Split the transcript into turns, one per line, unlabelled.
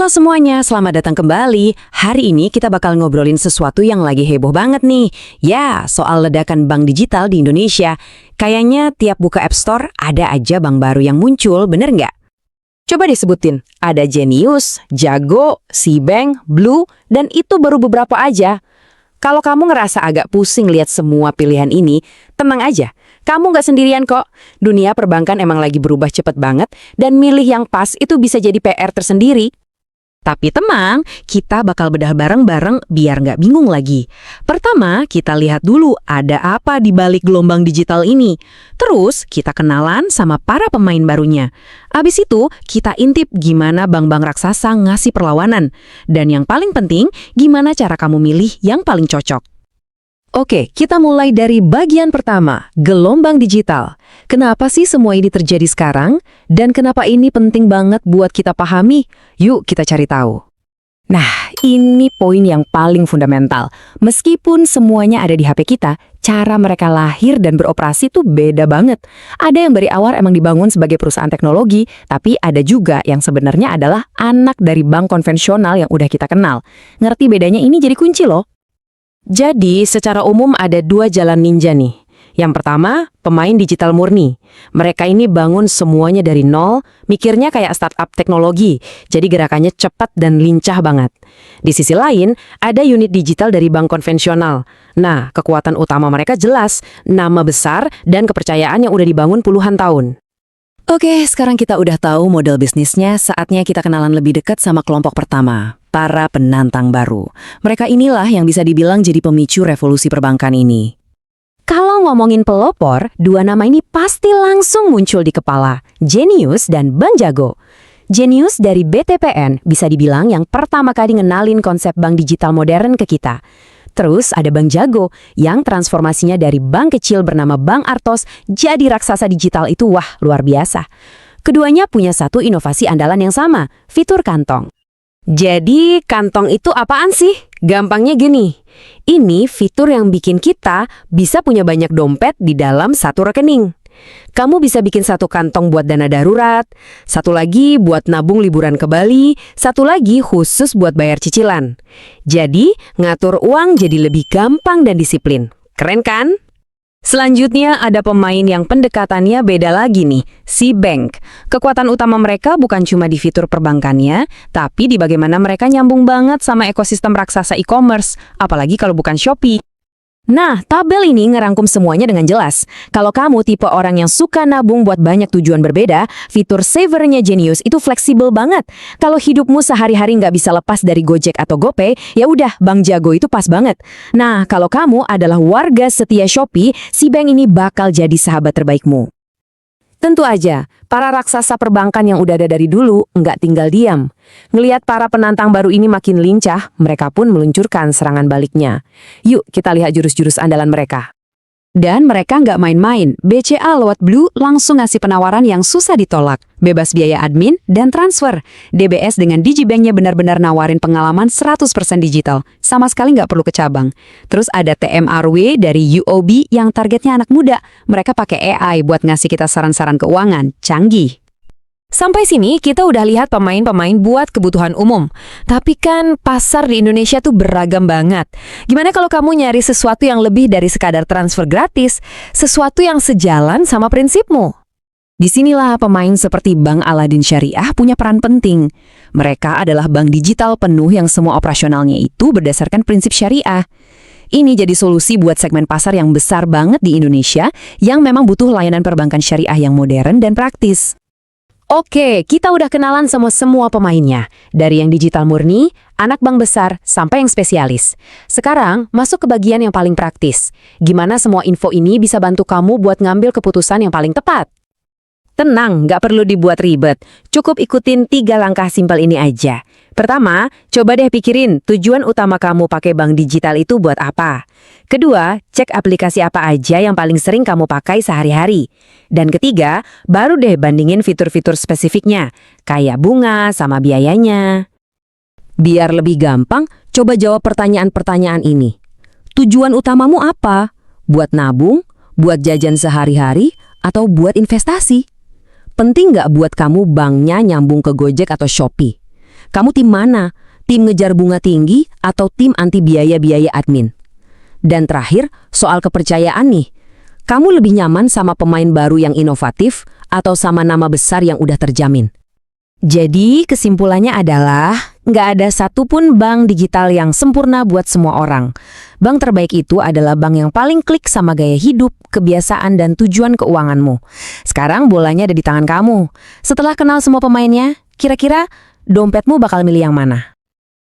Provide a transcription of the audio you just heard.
Halo semuanya, selamat datang kembali. Hari ini kita bakal ngobrolin sesuatu yang lagi heboh banget nih. Ya, soal ledakan bank digital di Indonesia. Kayaknya tiap buka App Store ada aja bank baru yang muncul, bener nggak? Coba disebutin, ada Jenius, Jago, Sibank, Blue, dan itu baru beberapa aja. Kalau kamu ngerasa agak pusing lihat semua pilihan ini, tenang aja. Kamu nggak sendirian kok. Dunia perbankan emang lagi berubah cepet banget, dan milih yang pas itu bisa jadi PR tersendiri. Tapi tenang, kita bakal bedah bareng-bareng biar nggak bingung lagi. Pertama, kita lihat dulu ada apa di balik gelombang digital ini. Terus, kita kenalan sama para pemain barunya. Abis itu, kita intip gimana bank-bank raksasa ngasih perlawanan. Dan yang paling penting, gimana cara kamu milih yang paling cocok. Oke, kita mulai dari bagian pertama, gelombang digital. Kenapa sih semua ini terjadi sekarang? Dan kenapa ini penting banget buat kita pahami? Yuk kita cari tahu. Nah, ini poin yang paling fundamental. Meskipun semuanya ada di HP kita, cara mereka lahir dan beroperasi tuh beda banget. Ada yang dari awal emang dibangun sebagai perusahaan teknologi, tapi ada juga yang sebenarnya adalah anak dari bank konvensional yang udah kita kenal. Ngerti bedanya ini jadi kunci loh. Jadi, secara umum ada dua jalan ninja nih. Yang pertama, pemain digital murni. Mereka ini bangun semuanya dari nol, mikirnya kayak startup teknologi, jadi gerakannya cepat dan lincah banget. Di sisi lain, ada unit digital dari bank konvensional. Nah, kekuatan utama mereka jelas, nama besar dan kepercayaan yang udah dibangun puluhan tahun. Oke, sekarang kita udah tahu model bisnisnya, saatnya kita kenalan lebih dekat sama kelompok pertama. Para penantang baru. Mereka inilah yang bisa dibilang jadi pemicu revolusi perbankan ini. Kalau ngomongin pelopor, dua nama ini pasti langsung muncul di kepala, Jenius dan Bank Jago. Jenius dari BTPN bisa dibilang yang pertama kali ngenalin konsep bank digital modern ke kita. Terus ada Bank Jago yang transformasinya dari bank kecil bernama Bank Artos jadi raksasa digital itu wah luar biasa. Keduanya punya satu inovasi andalan yang sama, fitur kantong. Jadi, kantong itu apaan sih? Gampangnya gini, ini fitur yang bikin kita bisa punya banyak dompet di dalam satu rekening. Kamu bisa bikin satu kantong buat dana darurat, satu lagi buat nabung liburan ke Bali, satu lagi khusus buat bayar cicilan. Jadi, ngatur uang jadi lebih gampang dan disiplin. Keren kan? Selanjutnya ada pemain yang pendekatannya beda lagi nih, Sibank. Kekuatan utama mereka bukan cuma di fitur perbankannya, tapi di bagaimana mereka nyambung banget sama ekosistem raksasa e-commerce, apalagi kalau bukan Shopee. Nah, tabel ini ngerangkum semuanya dengan jelas. Kalau kamu tipe orang yang suka nabung buat banyak tujuan berbeda, fitur savernya Jenius itu fleksibel banget. Kalau hidupmu sehari-hari nggak bisa lepas dari Gojek atau GoPay, ya udah, Bank Jago itu pas banget. Nah, kalau kamu adalah warga setia Shopee, si bank ini bakal jadi sahabat terbaikmu. Tentu aja, para raksasa perbankan yang udah ada dari dulu nggak tinggal diam. Ngelihat para penantang baru ini makin lincah, mereka pun meluncurkan serangan baliknya. Yuk kita lihat jurus-jurus andalan mereka. Dan mereka nggak main-main, BCA lewat Blue langsung ngasih penawaran yang susah ditolak. Bebas biaya admin dan transfer. DBS dengan Digibanknya benar-benar nawarin pengalaman 100% digital. Sama sekali nggak perlu ke cabang. Terus ada TMRW dari UOB yang targetnya anak muda. Mereka pakai AI buat ngasih kita saran-saran keuangan. Canggih. Sampai sini kita udah lihat pemain-pemain buat kebutuhan umum. Tapi kan pasar di Indonesia tuh beragam banget. Gimana kalau kamu nyari sesuatu yang lebih dari sekadar transfer gratis? Sesuatu yang sejalan sama prinsipmu? Disinilah pemain seperti Bank Aladin Syariah punya peran penting. Mereka adalah bank digital penuh yang semua operasionalnya itu berdasarkan prinsip syariah. Ini jadi solusi buat segmen pasar yang besar banget di Indonesia yang memang butuh layanan perbankan syariah yang modern dan praktis. Oke, kita udah kenalan sama semua pemainnya. Dari yang digital murni, anak bank besar, sampai yang spesialis. Sekarang, masuk ke bagian yang paling praktis. Gimana semua info ini bisa bantu kamu buat ngambil keputusan yang paling tepat? Tenang, nggak perlu dibuat ribet. Cukup ikutin 3 langkah simpel ini aja. Pertama, coba deh pikirin tujuan utama kamu pakai bank digital itu buat apa. Kedua, cek aplikasi apa aja yang paling sering kamu pakai sehari-hari. Dan ketiga, baru deh bandingin fitur-fitur spesifiknya, kayak bunga sama biayanya. Biar lebih gampang, coba jawab pertanyaan-pertanyaan ini. Tujuan utamamu apa? Buat nabung, buat jajan sehari-hari, atau buat investasi? Penting nggak buat kamu banknya nyambung ke Gojek atau Shopee? Kamu tim mana? Tim ngejar bunga tinggi atau tim anti biaya-biaya admin? Dan terakhir, soal kepercayaan nih. Kamu lebih nyaman sama pemain baru yang inovatif atau sama nama besar yang udah terjamin? Jadi kesimpulannya adalah nggak ada satupun bank digital yang sempurna buat semua orang. Bank terbaik itu adalah bank yang paling klik sama gaya hidup, kebiasaan, dan tujuan keuanganmu. Sekarang bolanya ada di tangan kamu. Setelah kenal semua pemainnya, kira-kira dompetmu bakal milih yang mana?